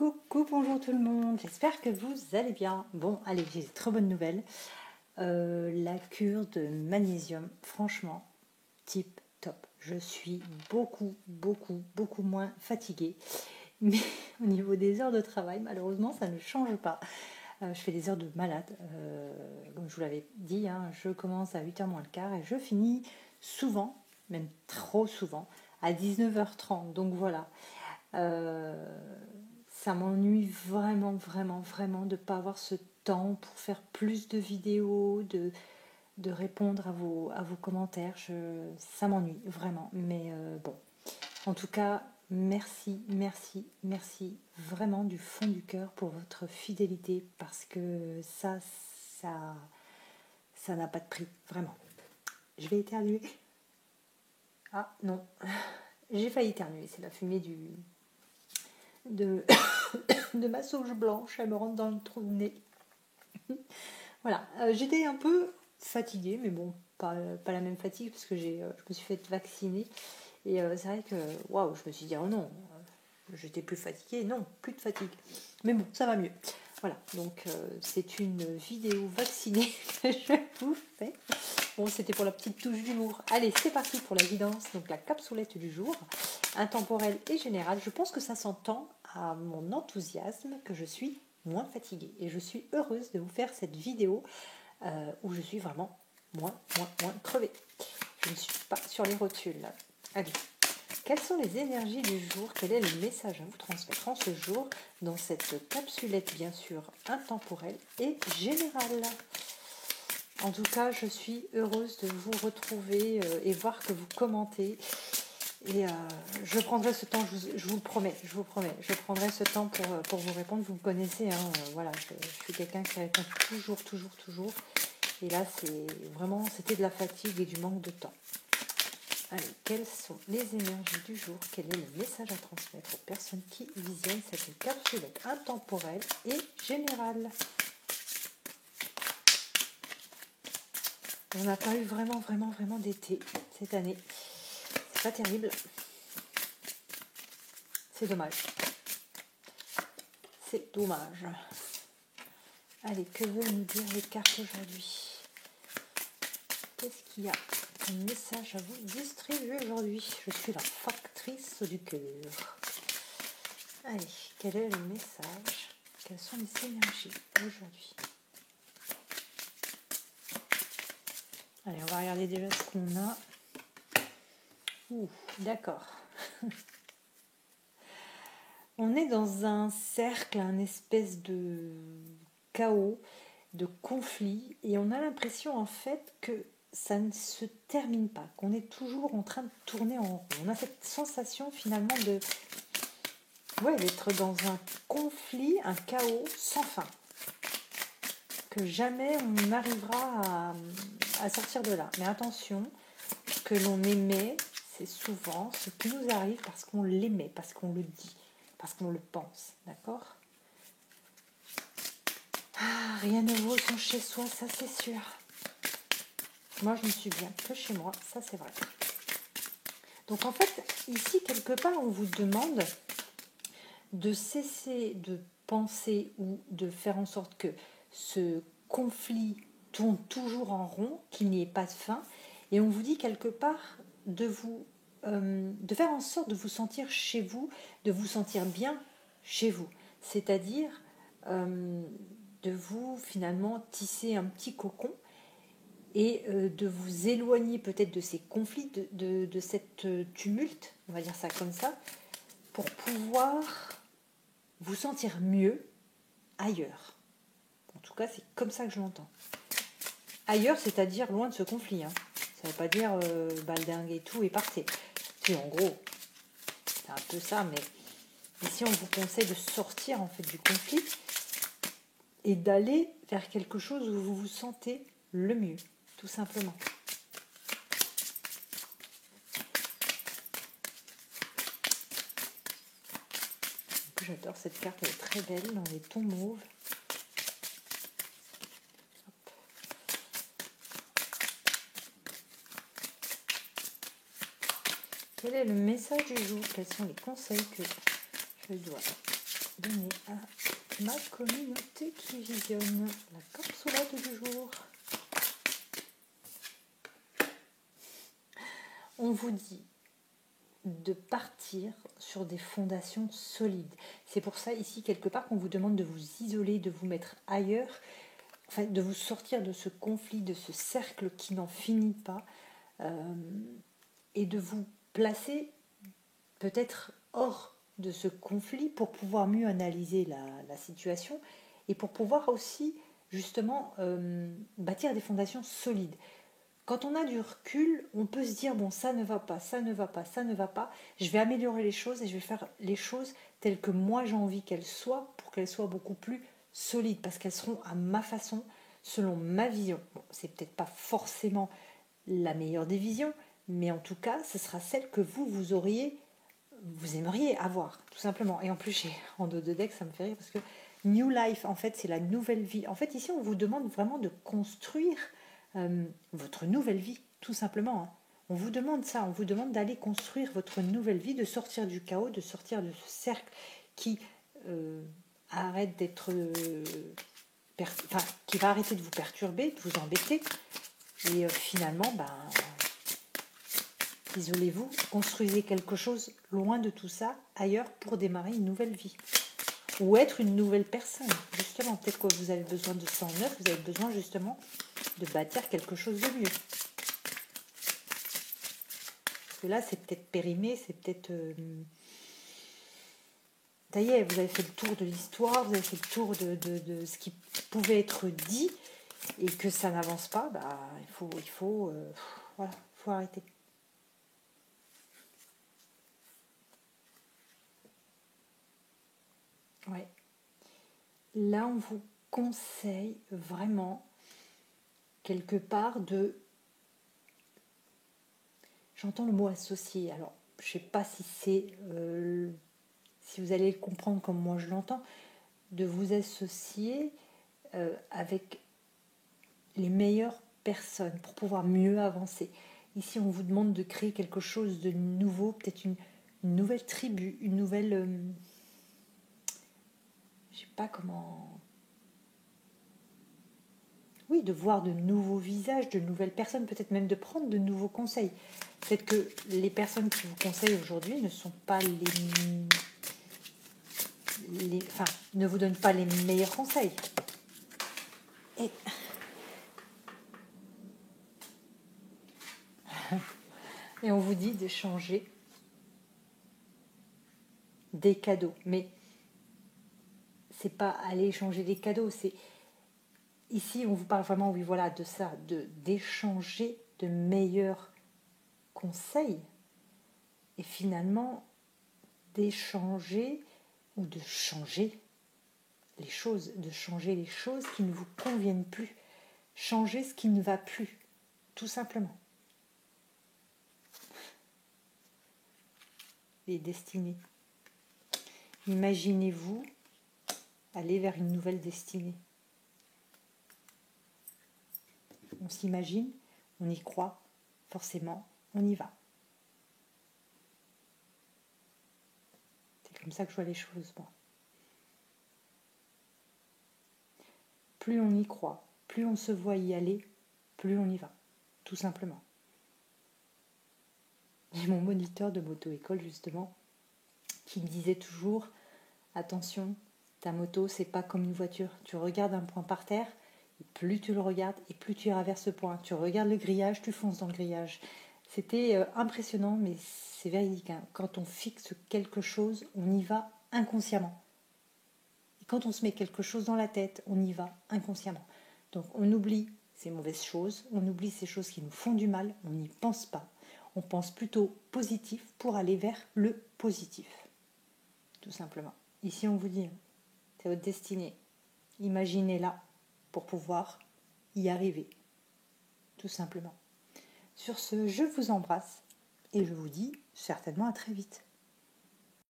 Coucou, bonjour tout le monde, j'espère que vous allez bien. Bon, allez, j'ai de très bonnes nouvelles. La cure de magnésium, franchement, tip top. Je suis beaucoup moins fatiguée. Mais au niveau des heures de travail, malheureusement, ça ne change pas. Je fais des heures de malade. Comme je vous l'avais dit, hein, je commence à 8h moins le quart et je finis souvent, même trop souvent, à 19h30. Donc voilà. Ça m'ennuie vraiment de ne pas avoir ce temps pour faire plus de vidéos, de répondre à vos commentaires. Ça m'ennuie vraiment. Mais bon, en tout cas, merci vraiment du fond du cœur pour votre fidélité parce que ça n'a pas de prix, vraiment. Je vais éternuer. Ah non, j'ai failli éternuer, c'est la fumée de ma sauge blanche, elle me rentre dans le trou de nez. Voilà, j'étais un peu fatiguée, mais bon, pas la même fatigue parce que je me suis fait vacciner. Et c'est vrai que, waouh, je me suis dit, oh non, j'étais plus fatiguée. Non, plus de fatigue. Mais bon, ça va mieux. Voilà, donc c'est une vidéo vaccinée que je vous fais. Bon, c'était pour la petite touche d'humour. Allez, c'est parti pour la guidance, donc la capsoulette du jour, intemporelle et générale. Je pense que ça s'entend à mon enthousiasme que je suis moins fatiguée. Et je suis heureuse de vous faire cette vidéo où je suis vraiment moins crevée. Je ne suis pas sur les rotules. Allez, quelles sont les énergies du jour? Quel est le message à vous transmettre en ce jour dans cette capsulette, bien sûr, intemporelle et générale? En tout cas, je suis heureuse de vous retrouver et voir que vous commentez. Et je prendrai ce temps, je vous le promets, je prendrai ce temps pour vous répondre. Vous me connaissez, hein, voilà, je suis quelqu'un qui répond toujours. Et là, c'était de la fatigue et du manque de temps. Allez, quelles sont les énergies du jour? Quel est le message à transmettre aux personnes qui visionnent cette capsulette intemporelle et générale? On n'a pas eu vraiment d'été cette année. C'est pas terrible. C'est dommage. C'est dommage. Allez, que veulent nous dire les cartes aujourd'hui? Qu'est-ce qu'il y a comme message à vous distribuer aujourd'hui? Je suis la factrice du cœur. Allez, quel est le message? Quelles sont les énergies aujourd'hui? Allez, on va regarder déjà ce qu'on a. Ouh, d'accord. On est dans un cercle, un espèce de chaos, de conflit, et on a l'impression en fait que ça ne se termine pas, qu'on est toujours en train de tourner en rond. On a cette sensation finalement d'être dans un conflit, un chaos sans fin, que jamais on n'arrivera à sortir de là. Mais attention, ce que l'on aimait, c'est souvent ce qui nous arrive parce qu'on l'aimait, parce qu'on le dit, parce qu'on le pense, d'accord? Ah, rien ne vaut son chez soi, ça c'est sûr. Moi, je me suis bien que chez moi, ça c'est vrai. Donc en fait, ici, quelque part, on vous demande de cesser de penser ou de faire en sorte que ce conflit tourne toujours en rond, qu'il n'y ait pas de fin. Et on vous dit quelque part de faire en sorte de vous sentir chez vous, de vous sentir bien chez vous. C'est-à-dire de vous finalement tisser un petit cocon et de vous éloigner peut-être de ces conflits, de cette tumulte, on va dire ça comme ça, pour pouvoir vous sentir mieux ailleurs. En tout cas, c'est comme ça que je l'entends. Ailleurs, c'est-à-dire loin de ce conflit. Hein. Ça ne veut pas dire baldingue et tout et partez. Si, en gros, c'est un peu ça, mais ici, on vous conseille de sortir en fait du conflit et d'aller vers quelque chose où vous vous sentez le mieux, tout simplement. J'adore cette carte, elle est très belle dans les tons mauves. Quel est le message du jour? Quels sont les conseils que je dois donner à ma communauté qui visionne la capsulette du jour. On vous dit de partir sur des fondations solides. C'est pour ça ici quelque part qu'on vous demande de vous isoler, de vous mettre ailleurs, enfin de vous sortir de ce conflit, de ce cercle qui n'en finit pas, et de vous placer peut-être hors de ce conflit pour pouvoir mieux analyser la situation et pour pouvoir aussi justement bâtir des fondations solides. Quand on a du recul, on peut se dire, bon, ça ne va pas, ça ne va pas, ça ne va pas, je vais améliorer les choses et je vais faire les choses telles que moi j'ai envie qu'elles soient pour qu'elles soient beaucoup plus solides, parce qu'elles seront à ma façon, selon ma vision. Bon, c'est peut-être pas forcément la meilleure des visions, mais en tout cas, ce sera celle que vous aimeriez avoir, tout simplement. Et en plus, en dos de deck, ça me fait rire, parce que New Life, en fait, c'est la nouvelle vie. En fait, ici, on vous demande vraiment de construire votre nouvelle vie, tout simplement. Hein. On vous demande ça, on vous demande d'aller construire votre nouvelle vie, de sortir du chaos, de sortir de ce cercle qui arrête d'être... qui va arrêter de vous perturber, de vous embêter. Et finalement, isolez-vous, construisez quelque chose loin de tout ça, ailleurs, pour démarrer une nouvelle vie. Ou être une nouvelle personne, justement. Peut-être que vous avez besoin de 109, vous avez besoin justement de bâtir quelque chose de mieux. Parce que là, c'est peut-être périmé, c'est peut-être... Ça y est, vous avez fait le tour de l'histoire, vous avez fait le tour de ce qui pouvait être dit, et que ça n'avance pas, il faut arrêter. Ouais. Là, on vous conseille vraiment quelque part de... J'entends le mot associé. Alors, je ne sais pas si c'est... si vous allez le comprendre comme moi je l'entends, de vous associer avec les meilleures personnes pour pouvoir mieux avancer. Ici, on vous demande de créer quelque chose de nouveau, peut-être une nouvelle tribu, une nouvelle... je ne sais pas comment... Oui, de voir de nouveaux visages, de nouvelles personnes, peut-être même de prendre de nouveaux conseils. Peut-être que les personnes qui vous conseillent aujourd'hui ne sont pas ne vous donnent pas les meilleurs conseils. Et on vous dit de changer des cadeaux. Mais c'est pas aller changer des cadeaux, c'est... Ici, on vous parle vraiment, oui, voilà, de ça, d'échanger de meilleurs conseils et finalement d'échanger ou de changer les choses, qui ne vous conviennent plus, changer ce qui ne va plus, tout simplement. Les destinées. Imaginez-vous aller vers une nouvelle destinée. On s'imagine, on y croit, forcément, on y va. C'est comme ça que je vois les choses, moi. Plus on y croit, plus on se voit y aller, plus on y va, tout simplement. J'ai mon moniteur de moto-école, justement, qui me disait toujours, attention, ta moto, c'est pas comme une voiture. Tu regardes un point par terre, et plus tu le regardes, et plus tu iras vers ce point. Tu regardes le grillage, tu fonces dans le grillage. C'était impressionnant, mais c'est véridique. Hein. Quand on fixe quelque chose, on y va inconsciemment. Et quand on se met quelque chose dans la tête, on y va inconsciemment. Donc on oublie ces mauvaises choses, on oublie ces choses qui nous font du mal, on n'y pense pas. On pense plutôt positif pour aller vers le positif. Tout simplement. Ici, on vous dit, c'est votre destinée. Imaginez-la pour pouvoir y arriver. Tout simplement. Sur ce, je vous embrasse et je vous dis certainement à très vite.